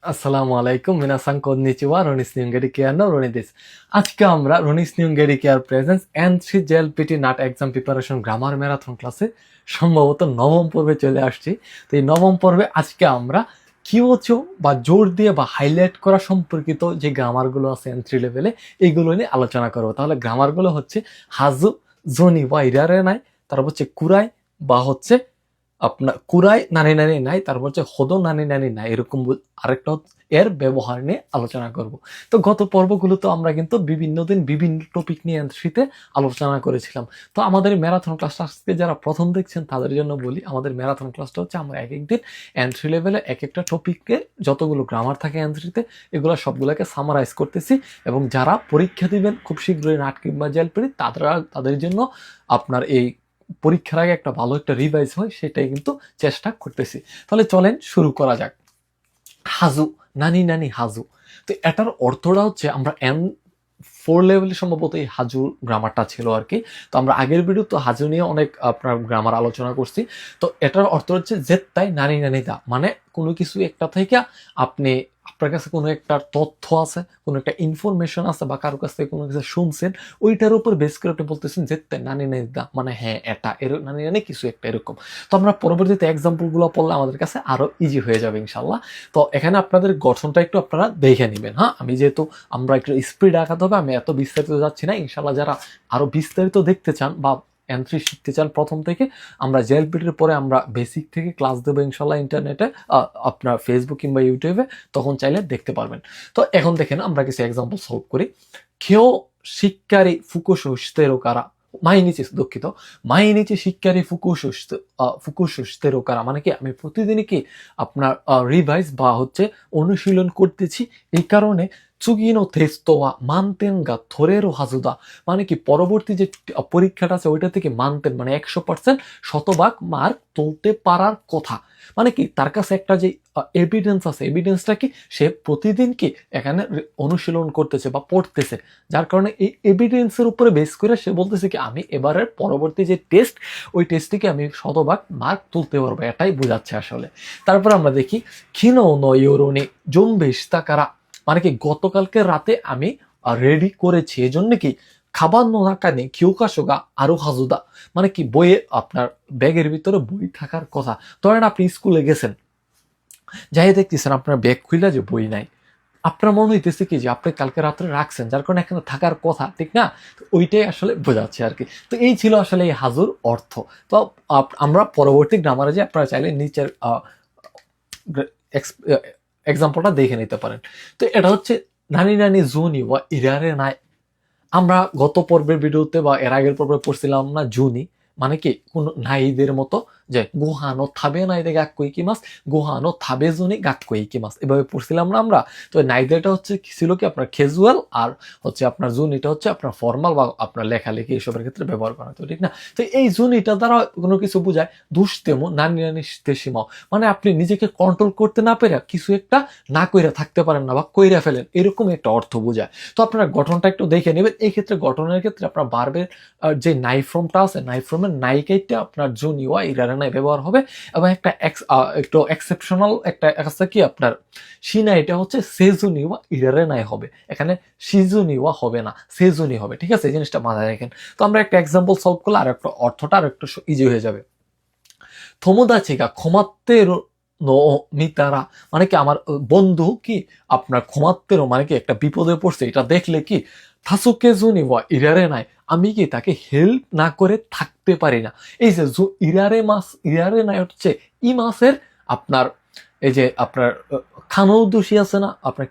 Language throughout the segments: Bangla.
আসসালামু আলাইকুম মিনাসাং কন্নিচিওয়া রনিস নিউঙ্গেরি কেয়ার নো রনিদিস। আজকে আমরা রনিস নিউঙ্গেরি কেয়ার প্রেজেন্স N3 জেএলপিটি নাট এক্সাম প্রিপারেশন গ্রামার ম্যারাথন ক্লাসে সম্ভবত নবম পর্বে চলে আসছি। তো এই নবম পর্বে আজকে আমরা কিওচো বা জোর দিয়ে বা হাইলাইট করা সম্পর্কিত যে গ্রামারগুলো আছে N3 লেভেলে এইগুলো নিয়ে আলোচনা করবো। তাহলে গ্রামারগুলো হচ্ছে হাজু, জনি বা ইরারে নাই, তারপর হচ্ছে কুরাই বা হচ্ছে আপনার কুরাই নানি নানি নাই, তারপর হচ্ছে হদো নানি নানি নাই, এরকম আরেকটা এর ব্যবহার নিয়ে আলোচনা করব। তো গত পর্বগুলোতে আমরা কিন্তু বিভিন্ন দিন বিভিন্ন টপিক নিয়ে এনট্রিতে আলোচনা করেছিলাম। তো আমাদের ম্যারাথন ক্লাসটা আজকে যারা প্রথম দেখছেন তাদের জন্য বলি, আমাদের ম্যারাথন ক্লাসটা হচ্ছে আমরা এক এক দিন এন্ট্রি লেভেলে এক একটা টপিকে যতগুলো গ্রামার থাকে এন্ট্রিতে এগুলো সবগুলোকে সামারাইজ করতেছি, এবং যারা পরীক্ষা দিবেন খুব শীঘ্রই নাট কিংবা জেএলপিটি তাদের জন্য আপনার এই পরীক্ষার আগে একটা ভালো একটা রিভাইজ হয় সেটাই কিন্তু চেষ্টা করতেছি। তাহলে চলেন শুরু করা যাক। হাজু, নানি নানি হাজু। তো এটার অর্থটা হচ্ছে আমরা ফোর লেভেলে সম্ভবত এই হাজু গ্রামারটা ছিল আর কি। তো আমরা আগের ভিডিও তো হাজু নিয়ে অনেক আপনার গ্রামার আলোচনা করছি। তো এটার অর্থ হচ্ছে জেত্তাই নানি নানি দা, মানে কোনো কিছু একটা থেকে আপনি আপনার কাছে কোনো একটা তথ্য আছে, কোনো একটা ইনফরমেশন আছে বা কারোর কাছ থেকে কোনো কিছু শুনছেন, ওইটার উপর বেস করে আপনি বলতেছেন জেত্তাই নানি নানি দা, মানে হ্যাঁ এটা নানি নানি কিছু একটা এরকম। তো আমরা পরবর্তীতে এক্সাম্পলগুলো পড়লে আমাদের কাছে আরো ইজি হয়ে যাবে ইনশাল্লাহ। তো এখানে আপনাদের গঠনটা একটু আপনারা দেখে নেবেন। হ্যাঁ, আমি যেহেতু আমরা একটু স্পিড রাখাতে হবে, আমি এত বিস্তারিত যাচ্ছি না। ইনশাল্লাহ যারা আরো বিস্তারিত দেখতে চান বা এন্ট্রি শিখতে চান প্রথম থেকে, আমরা জেএলপিটির পরে আমরা বেসিক থেকে ক্লাস দেবো ইনশাল্লাহ ইন্টারনেটে, আপনার ফেসবুক কিংবা ইউটিউবে, তখন চাইলে দেখতে পারবেন। তো এখন দেখেন আমরা কিছু এক্সাম্পল সলভ করি। কেউ শিক্ষারি ফুকুশোস্তেরো কারা, মাইনিচে দুঃখিত, মাইনিচে শিক্ষারি ফুকুশোস্তেরো কারা, মানে কি আমি প্রতিদিনই কি আপনার রিভাইজ বা হচ্ছে অনুশীলন করতেছি, এই কারণে চুগিনো তেস্তোয়া মানতেন গা থরেরো হাজুদা, মানে কি পরবর্তী যে পরীক্ষাটা আছে ওইটা থেকে মানতেন মানে 100% শতভাগ মার্ক তুলতে পারার কথা। মানে কি তার কাছে একটা যে এভিডেন্স আছে, এভিডেন্সটা কি সে প্রতিদিন কি এখানে অনুশীলন করতেছে বা পড়তেছে, যার কারণে এই এভিডেন্সের উপরে বেস করে সে বলতেছে কি আমি এবারের পরবর্তী যে টেস্ট ওই টেস্ট থেকে আমি শতভাগ মার্ক তুলতে পারবো, এটাই বোঝাচ্ছে আসলে। তারপর আমরা দেখি খিনো নো ইয়োরোনি জুম্বেশিতা কারা, মানে কি গতকালকে রাতে আমি রেডি করেছি, এজন্য কি খাবার নোনাকানে কিউকাশোগা আরো হাজুদা, মানে কি বইয়ে আপনার ব্যাগের ভিতরে বই থাকার কথা। ধরেন আপনি স্কুলে গেছেন, যাই দেখতেছেন আপনার ব্যাগ খুলে যে বই নাই, আপনার মনে হইতেছে কি যে আপনি কালকে রাত্রে রাখছেন, যার কারণে এখানে থাকার কথা, ঠিক না? তো ওইটাই আসলে বোঝাচ্ছে আর কি। তো এই ছিল আসলে এই হাজুর অর্থ। তো আমরা পরবর্তী গ্রামারে যে আপনারা চাইলে নিচের এক্সাম্পলটা দেখে নিতে পারেন। তো এটা হচ্ছে নানি নানি জুনি বা ইরারে নাই। আমরা গত পর্বের ভিডিওতে বা এর আগের পর্বে পড়ছিলাম না জুনি, মানে কি কোন নাইদের মতো, যে গোহানো থাবে নাইদে গাক্কো ইকিমাস, গোহানো থাবে জুনি গাক্কো ইকিমাস, এভাবে পড়ছিলাম না আমরা। তো নাইদেরটা হচ্ছে ছিল কি আপনার ক্যাজুয়াল, আর হচ্ছে আপনার জুনিটা হচ্ছে আপনার ফর্মাল বা আপনার লেখালেখি এসবের ক্ষেত্রে ব্যবহার করা হতো, ঠিক না? তো এই জুনিটা দ্বারা কোনো কিছু বোঝায় দুষ্টেমো নানি নানি তেসিমাও, মানে আপনি নিজেকে কন্ট্রোল করতে না পেরে কিছু একটা না কইরা থাকতে পারেন না বা কইরা ফেলেন, এরকম একটা অর্থ বোঝায়। তো আপনারা গঠনটা একটু দেখে নেবেন। এই ক্ষেত্রে গঠনের ক্ষেত্রে আপনার বার্বের যে নাইফ্রমটা আছে, নাইফ্রমের নাইকাইটটা আপনার জুনিওয়া ইরারে নাই ব্যবহার হবে, এবং একটা একটু এক্সেপশনাল একটা আছে কি আপনার সিনা, এটা হচ্ছে সেজুনিওয়া ইরারে নাই হবে, এখানে সিজুনিওয়া হবে না, সেজুনি হবে, ঠিক আছে? এই জিনিসটা মাথায় রাখেন। তো আমরা একটা এক্সাম্পল সলভ করলে আর একটা অর্থটা আর একটু ইজি হয়ে যাবে। থমোদাচিগা ক্ষমাত্তেরো নো মিতারা, মানে কি আমার বন্ধু কি আপনার ক্ষমাত্তেরো, মানে কি একটা বিপদে পড়ছে এটা দেখলে কি থাসুকে জুনি ওয়া ইরারে নাই, আমি কি তাকে হেল্প না করে থাকতে পারি না। এই যে ইরারে নাই হচ্ছে ই মাসের আপনার এই যে আপনার খানৌদোষী আছে না, আপনার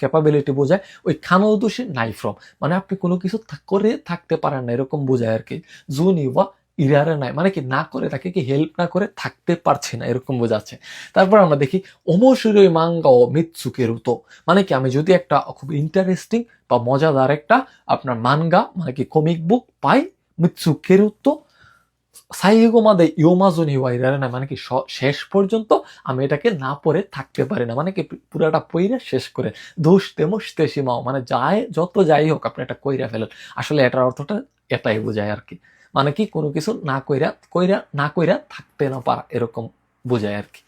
ক্যাপাবিলিটি বোঝায়, ওই খানৌদোষী নাই ফ্রম, মানে আপনি কোনো কিছু করে থাকতে পারেন না এরকম বোঝায় আর কি। জুনি ওয়া ইরারে নাই, মানে কি না করে তাকে কি হেল্প না করে থাকতে পারছি না, এরকম বোঝাচ্ছে। তারপর আমরা দেখি ওমোশিরোই মাঙ্গা ও মিৎসুকেরুতো, মানে কি আমি যদি একটা খুব ইন্টারেস্টিং বা মজাদার একটা আপনার মানগা মানে কি কমিক বুক পাই, মিৎসুকেরুতো সাইগো মাদে ইয়োমাজুনি ওয়াইরারে না, মানে কি শেষ পর্যন্ত আমি এটাকে না পড়ে থাকতে পারি না, মানে কি পুরাটা পইরা শেষ করে দোষ তেমস তেসিমাও, মানে যত যাই হোক আপনি এটা কইরা ফেলেন। আসলে এটার অর্থটা এটাই বোঝায় আর কি, মানে কি কোনো কিছু না কইরা থাকতে না পারা, এরকম বোঝায় আর কি।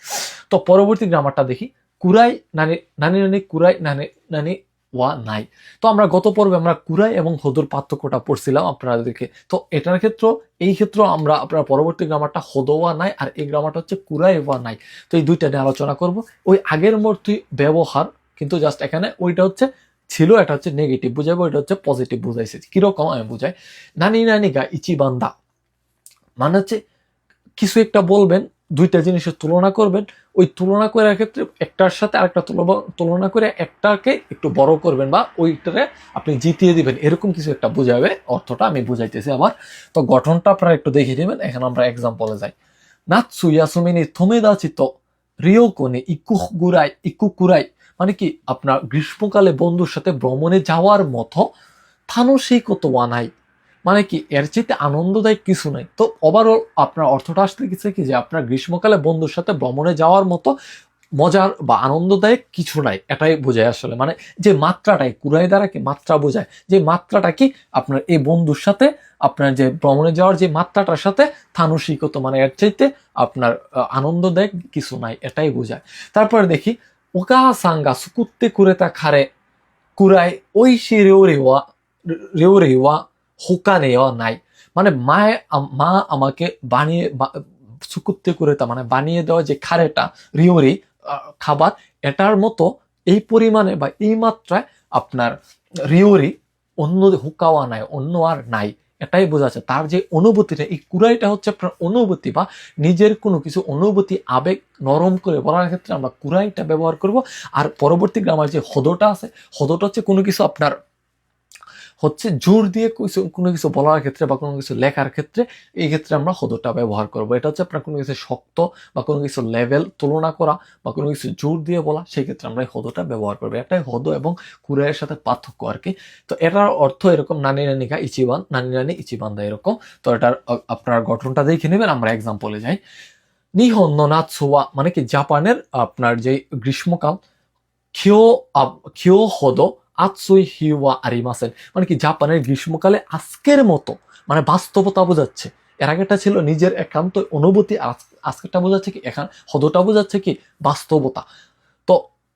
তো পরবর্তী গ্রামারটা দেখি। কুরাই নানি নানি নানি কুরাই নানি নানি ওয়া নাই। তো আমরা গত পর্বে আমরা কুরাই এবং হদুর পার্থক্যটা পড়ছিলাম আপনাদেরকে। তো এটার ক্ষেত্রে এই ক্ষেত্রে আমরা আপনার পরবর্তী গ্রামারটা হদ ওয়া নাই, আর এই গ্রামারটা হচ্ছে কুরাই ওয়া নাই। তো এই দুইটা নিয়ে আলোচনা করব। ওই আগের মতোই ব্যবহার, কিন্তু জাস্ট এখানে ওইটা হচ্ছে ছিল, এটা হচ্ছে নেগেটিভ বুঝাইবো, এটা হচ্ছে পজিটিভ বুঝাইছে। কিরকম আমি বুঝাই, নানি নানি গা ইচি বান্দা মানে হচ্ছে কিছু একটা বলবেন, দুইটা জিনিসের তুলনা করবেন, ওই তুলনা করার ক্ষেত্রে একটার সাথে আরেকটা তুলনা করে একটাকে একটু বড় করবেন বা ওইটারে আপনি জিতিয়ে দিবেন, এরকম কিছু একটা বুঝাবে। অর্থটা আমি বুঝাইতেছি আবার। তো গঠনটা আপনারা একটু দেখে নেবেন। এখন আমরা এক্সাম্পলে যাই। নাৎসু ইয়াসুমিনি তোমেদাচি তো রিও কোনে ইকু কুরাই মানে কি আপনার গ্রীষ্মকালে বন্ধুর সাথে ভ্রমণে যাওয়ার মতো থানুশিকত ওয়ানাই মানে কি এর চাইতে আনন্দদায়ক কিছু নাই। তো ওভারঅল আপনার অর্থটা আসতে গেছে কি যে আপনার গ্রীষ্মকালে বন্ধুর সাথে ভ্রমণে যাওয়ার মতো মজার বা আনন্দদায়ক কিছু নাই, এটাই বোঝায় আসলে। মানে যে মাত্রাটাই কুরাই দ্বারা কি মাত্রা বোঝায়, যে মাত্রাটা কি আপনার এই বন্ধুর সাথে আপনার যে ভ্রমণে যাওয়ার যে মাত্রাটার সাথে থানুশিকত মানে এর চাইতে আপনার আনন্দদায়ক কিছু নাই, এটাই বোঝায়। তারপরে দেখি ওকা সাঙ্গা সুকুত্তে কুরেতা খারে কুরাই ঐশী রেও রেওয়া হোকা নেওয়া নাই মানে মা আমাকে বানিয়ে সুকুত্তে করে তা মানে বানিয়ে দেওয়া যে খারেটা রিওরি খাবার, এটার মতো এই পরিমাণে বা এই মাত্রায় আপনার রিওরি অন্য হুকাওয়া নাই, অন্য আর নাই, এটাই বোঝাচ্ছে। তার যে অনুভূতিটা, এই কুরাইটা হচ্ছে আপনার অনুভূতি বা নিজের কোনো কিছু অনুভূতি আবেগ নরম করে বলার ক্ষেত্রে আমরা কুরাইটা ব্যবহার করব। আর পরবর্তী গ্রামার যে হদটা আছে, হদটা হচ্ছে কোনো কিছু আপনার হচ্ছে জোর দিয়ে কোনো কিছু বলার ক্ষেত্রে বা কোনো কিছু লেখার ক্ষেত্রে, এই ক্ষেত্রে আমরা হদটা ব্যবহার করব। এটা হচ্ছে আপনার কোনো কিছু শক্ত বা কোনো কিছু লেভেল তুলনা করা বা কোনো কিছু জোর দিয়ে বলা, সেই ক্ষেত্রে আমরা এই হদটা ব্যবহার করবো। এটাই হদ এবং কুরাইয়ের সাথে পার্থক্য আর কি। তো এটার অর্থ এরকম, নানি নানিকা ইচিবান, নানি নানি ইচিবান্দা এরকম। তো এটার আপনার গঠনটা দেখে নেবেন। আমরা এক্সাম্পলে যাই। নিহন নাৎসুয়া মানে কি জাপানের আপনার যে গ্রীষ্মকাল, খিও খিও হদ আতসুই হিওয়া আরিমাসেন মানে কি জাপানের গ্রীষ্মকালে আজকের মতো মানে বাস্তবতা বোঝাচ্ছে। এর আগেটা ছিল নিজের একান্ত অনুভূতি, আজকেরটা বোঝাচ্ছে কি এখন হদটা বোঝাচ্ছে কি বাস্তবতা। তো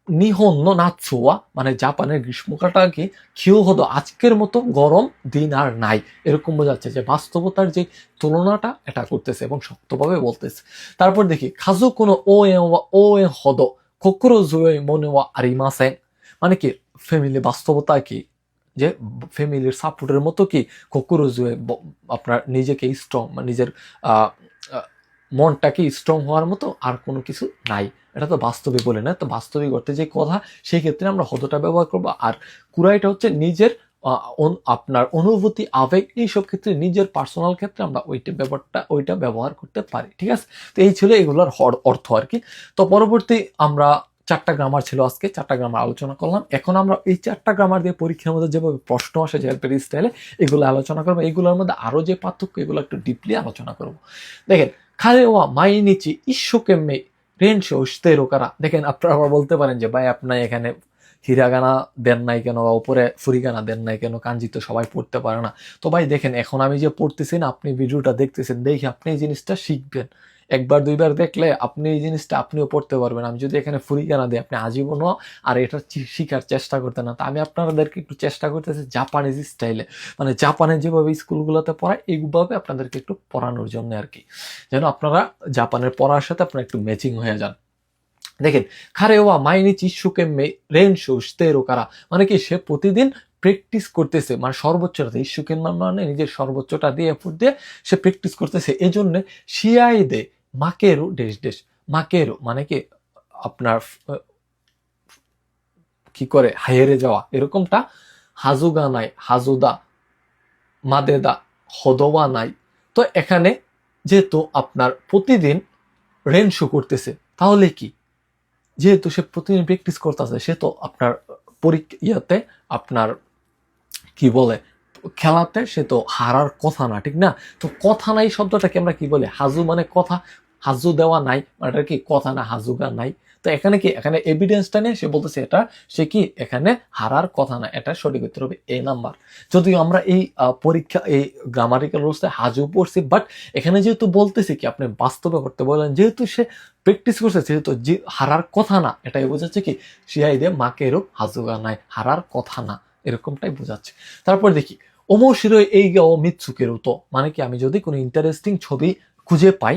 নিহন নাৎসুয়া মানে জাপানের গ্রীষ্মকালটা কি খিও হদ আজকের মতো গরম দিন আর নাই, এরকম বোঝাচ্ছে যে বাস্তবতার যে তুলনাটা এটা করতেছে এবং শক্তভাবে বলতেছে। তারপর দেখি খাজু কোনো ও এ হদ কোকরো জুয়ে মনে ওয়া আরিমাসেন মানে কি ফ্যামিলি বাস্তবতা কি যে ফ্যামিলির সাপোর্টের মতো কি কোকরো জুয়ে আপনার নিজেকে স্ট্রং মানে নিজের আহ মনটাকে স্ট্রং হওয়ার মতো আর কোনো কিছু নাই। এটা তো বাস্তবে বলে না, তো বাস্তবিক অর্থে যে কথা সেই ক্ষেত্রে আমরা হদটা ব্যবহার করবো। আর কুরাইটা হচ্ছে নিজের আপনার অনুভূতি আবেগ এইসব ক্ষেত্রে নিজের পার্সোনাল ক্ষেত্রে আমরা ওইটা ব্যবহার করতে পারি। ঠিক আছে, তো এই ছিল এগুলোর অর্থ আর কি। তো পরবর্তী আমরা 4টা গ্রামার ছিল, আজকে 4টা গ্রামার আলোচনা করলাম। এখন আমরা এই 4টা গ্রামার দিয়ে পরীক্ষার মধ্যে যেভাবে প্রশ্ন আসে জেলপের স্টাইলে এগুলো আলোচনা করবো। এগুলোর মধ্যে আরো যে পার্থক্য এগুলো একটু ডিপলি আলোচনা করবো। দেখেন খালেওয়া মাইনিচি ইস্যুকেম্মে রেনশো উস্তেরো কারা। দেখেন আপনারা আবার বলতে পারেন যে ভাই আপনার এখানে হিরাগানা দেন নাই কেন বা উপরে ফুরিগানা দেন নাই কেন, কাঞ্জি তো সবাই পড়তে পারে না। তো ভাই দেখেন এখন আমি যে পড়তেছি না, আপনি ভিডিওটা দেখতেছেন, দেখে আপনি এই জিনিসটা শিখবেন। একবার দুইবার দেখলে আপনি এই জিনিসটা আপনিও পড়তে পারবেন। আমি যদি এখানে ফুরিগানা দিই আপনি আজীবনও আর এটা শিখার চেষ্টা করতেন না। তা আমি আপনাদেরকে একটু চেষ্টা করতেছি জাপানিজ স্টাইলে, মানে জাপানের যেভাবে স্কুলগুলোতে পড়ায় এইভাবে আপনাদেরকে একটু পড়ানোর জন্য আর কি, যেন আপনারা জাপানের পড়ার সাথে আপনারা একটু ম্যাচিং হয়ে যান। দেখেন খারেওয়া মাইনিচি সুকে রেনশো উস্তেরো কারা মানে কি সে প্রতিদিন প্র্যাকটিস করতেছে, মানে সর্বোচ্চটা ইস্যুকেন মানে নিজের সর্বোচ্চটা দিয়ে এফোর্ট দিয়ে সে প্র্যাকটিস করতেছে। এই জন্য শিয়াই দে মাকেরু ডেশ ডেশ, মাকেরু মানে কি আপনার কি করে হাইরে যাওয়া এরকমটা, হাজুগা নাই হাজুদা মাদেদা হদওয়া নাই। তো এখানে যেহেতু আপনার প্রতিদিন রেনশো করতেছে তাহলে কি, যেহেতু সে প্রতিদিন প্র্যাকটিস করতেছে সে তো আপনার ইয়াতে আপনার কি বলে খেলাতে সে তো হারার কথা না, ঠিক না? তো কথা নাই শব্দটাকে আমরা কি বলে হাজু মানে কথা, হাজু দেওয়া নাই মানে কি কথা না, হাজুগা নাই। তো এখানে কি, এখানে এভিডেন্সটা নিয়ে সে বলতেছে এটা সে কি এখানে হারার কথা না, এটা সঠিক উত্তর হবে এ নাম্বার। যদিও আমরা এই পরীক্ষা এই গ্রামারিক্যাল রুলসে হাজু পড়ছি, বাট এখানে যেহেতু বলতেছি কি আপনি বাস্তবে করতে বলেন, যেহেতু সে প্র্যাকটিস করছে, যেহেতু যে হারার কথা না, এটাই বোঝাচ্ছে কি শিয়াই দে মাকে এরূপ হাজুগা নাই, হারার কথা না, এরকমটাই বোঝাচ্ছে। তারপর দেখি ওমোশিরো এই গা ও মিৎসুকেরও তো, মানে কি আমি যদি কোনো ইন্টারেস্টিং ছবি খুঁজে পাই,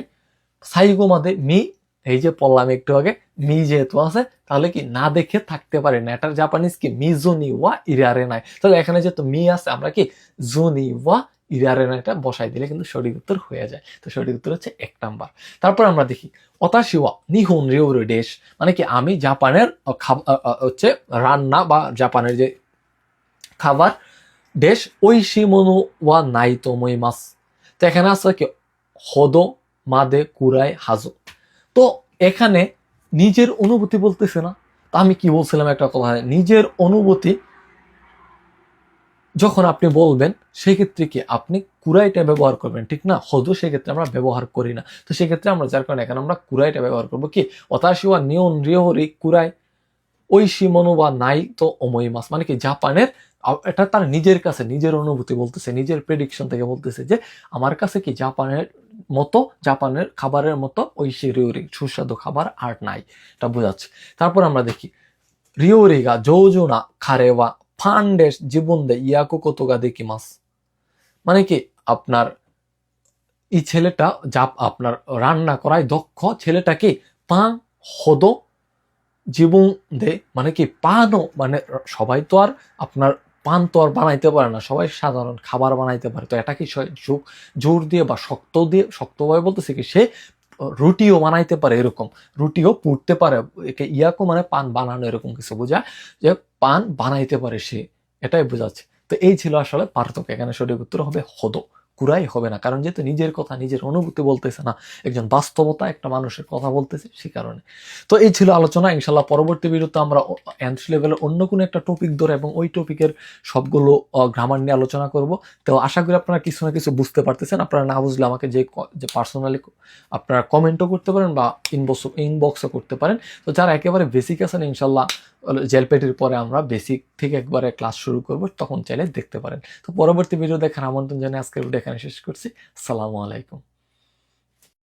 সাইগো মাদে মি, এই যে পড়লাম একটু আগে, মি যেহেতু আছে তাহলে কি না দেখে থাকতে পারি না, এটার জাপানিজ কি মিজোনি ওয়া ইরারে নাই, তাহলে এখানে যেহেতু মি আছে আমরা কি জোনি ওয়া ইরারে নাইটা বসাই দিলে কিন্তু সঠিক উত্তর হয়ে যায়। তো সঠিক উত্তর হচ্ছে 1 নাম্বার। তারপর আমরা দেখি অতাশিওয়া নিহুন রিওরি দেশ, মানে কি আমি জাপানের হচ্ছে রান্না বা জাপানের যে খাবার দেশ ওইশি মনো ওয়া নাই তো মই মাস। তো এখানে আছে কি হদো মাদে কুরাই হাজো। তো এখানে নিজের অনুভূতি বলতেছে না, তো আমি কি বলছিলাম একটা কথা, নিজের অনুভূতি যখন আপনি বলবেন সেক্ষেত্রে কি আপনি কুরাইটা ব্যবহার করবেন, ঠিক না? হদো সেক্ষেত্রে আমরা ব্যবহার করি না, তো সেক্ষেত্রে আমরা যার কারণে এখানে আমরা কুরাইটা ব্যবহার করবো কি অতাশিওয়া নিয়ন রিওহরি কুরাই ওইশি মনো বা নাই তো অমই মাস, মানে কি জাপানের এটা তার নিজের কাছে নিজের অনুভূতি বলতেছে, নিজের প্রেডিকশন থেকে বলতেছে যে আমার কাছে কি জাপানের মতো, জাপানের খাবারের মতো ঐশি রিওরি সুস্বাদু খাবার আর নাই, এটা বোঝাচ্ছে। তারপর আমরা দেখি রিওরিগা জৌজোনা খারেওয়া ফান্ডেস জীবন দে ইয়াকো কতগা দেখি মাস, মানে কি আপনার এই ছেলেটা যা আপনার রান্না করায় দক্ষ, ছেলেটা কি পা হদো জীবন দে, মানে কি পানও, মানে সবাই তো আর আপনার পান তো আর বানাইতে পারে না, সবাই সাধারণ খাবার বানাইতে পারে, তো এটা কি জোর দিয়ে বা শক্তভাবে বলতেছে কি সে রুটিও বানাইতে পারে, এরকম রুটিও পুড়তে পারে, একে ইয়াকো মানে পান বানানো এরকম কিছু বোঝা, যে পান বানাইতে পারে সে, এটাই বোঝাচ্ছে। তো এই ছিল আসলে পার্থক্য, এখানে সঠিক উত্তর হবে হদো, কুরাই হবে না, কারণ যেহেতু নিজের কথা নিজের অনুভূতি বলতেছে না, একজন বাস্তবতা একটা মানুষের কথা বলতেছে, সে কারণে। তো এই ছিল আলোচনা, ইনশাল্লাহ পরবর্তী ভিডিওতে আমরা এনথ লেভেলের অন্য কোনো একটা টপিক ধরে এবং ওই টপিকের সবগুলো গ্রামার নিয়ে আলোচনা করব। তো আশা করি আপনারা কিছু না কিছু বুঝতে পারতেছেন, আপনারা না বুঝলে আমাকে যে পার্সোনালি আপনারা কমেন্টও করতে পারেন বা ইনবক্সও করতে পারেন। তো যারা একেবারে বেসিক আছেন ইনশাল্লাহ জেলপেটির পরে আমরা বেসিক থেকে একবারে ক্লাস শুরু করব, তখন চাইলে দেখতে পারেন। তো পরবর্তী ভিডিও দেখার আমন্ত্রণ জানিয়ে আজকের ভিডিও এখানে শেষ করছি। আসসালামু আলাইকুম।